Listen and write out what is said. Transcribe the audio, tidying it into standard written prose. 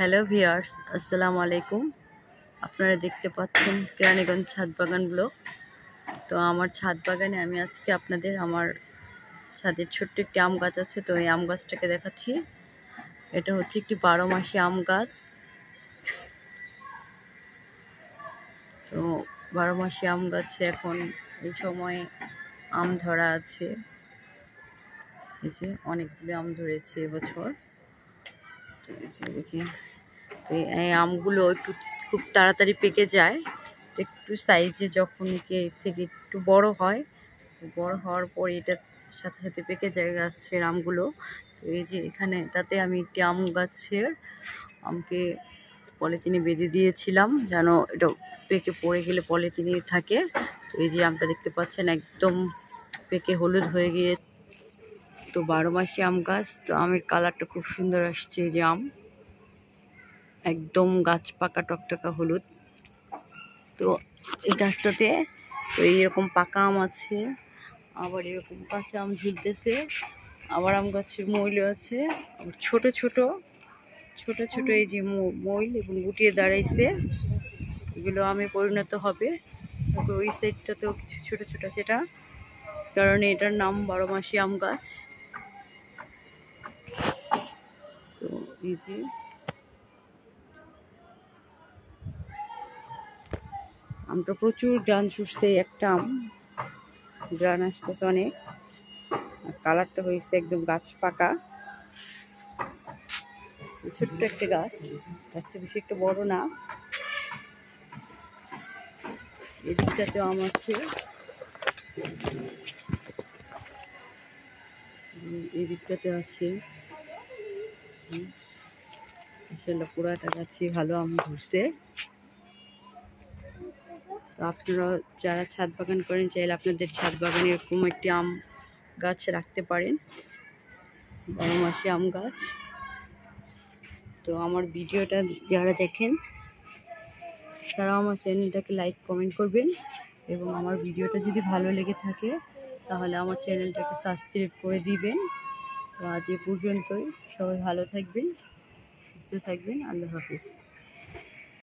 Hello viewers, আসসালামু আলাইকুম। আপনারা দেখতে পাচ্ছেন কেরানীগঞ্জ ছাদ বাগান ব্লগ। তো আমার ছাদ বাগানে আমি আজকে আপনাদের আমার ছাদের ছোট্ট একটি আম গাছ আছে, তো এই আম গাছটাকে দেখাচ্ছি। এটা হচ্ছে একটি 12 মাসি আম গাছ। তো 12 মাসি আম গাছে এখন এই সময় আম ধরা আছে। এই যে অনেকগুলো আম ধরেছে এবছর। দেখি এই আমগুলো একটু খুব তাড়াতাড়ি পেকে যায়, একটু সাইজে যখন থেকে একটু বড় হয়, বড় হওয়ার পর এটার সাথে সাথে পেকে যায় গাছের আমগুলো। তো এই যে এখানেটাতে আমি একটি আম গাছের আমকে পলিথিনে বেঁধে দিয়েছিলাম যেন এটা পেকে পড়ে গেলে পলিথিনে থাকে। তো এই যে আমটা দেখতে পাচ্ছেন একদম পেকে হলুদ হয়ে গিয়ে। তো 12 মাসি আম গাছ, তো আমের কালারটা খুব সুন্দর আসছে। এই যে আম একদম গাছ পাকা টকটকা হলুদ। তো এই গাছটাতে তো এইরকম পাকা আম আছে, আবার এরকম কাঁচা আম ঝুলতেছে, আবার আম গাছের মইল আছে, আবার ছোট ছোট এই যে মইল এবং গুটিয়ে দাঁড়াইছে, এগুলো আমে পরিণত হবে। তারপর ওই সাইডটাতেও কিছু ছোট ছোট আছে, এটা কারণে এটার নাম 12 মাসি আম গাছ। তো এই যে আমটা প্রচুর গ্রান ছুটছে, একটা আম গ্রান আসতেছে অনেক, কালারটা হয়েছে একদম গাছ পাকা। ছোট্ট একটা গাছ, গাছটা বেশি একটা বড় না। এদিকটাতেও আম আছে, এদিকটাতে আছে। পুরাটা গাছে ভালো আম ধরছে। তো আপনারা যারা ছাদ বাগান করেন চাইলে আপনাদের ছাদ বাগানে এরকম একটি আম গাছ রাখতে পারেন, 12 মাসি আম গাছ। তো আমার ভিডিওটা যারা দেখেন তারা আমার চ্যানেলটাকে লাইক কমেন্ট করবেন, এবং আমার ভিডিওটা যদি ভালো লেগে থাকে তাহলে আমার চ্যানেলটাকে সাবস্ক্রাইব করে দিবেন। তো আজ এ পর্যন্তই, সবাই ভালো থাকবেন, সুস্থ থাকবেন, আল্লাহ হাফিজ।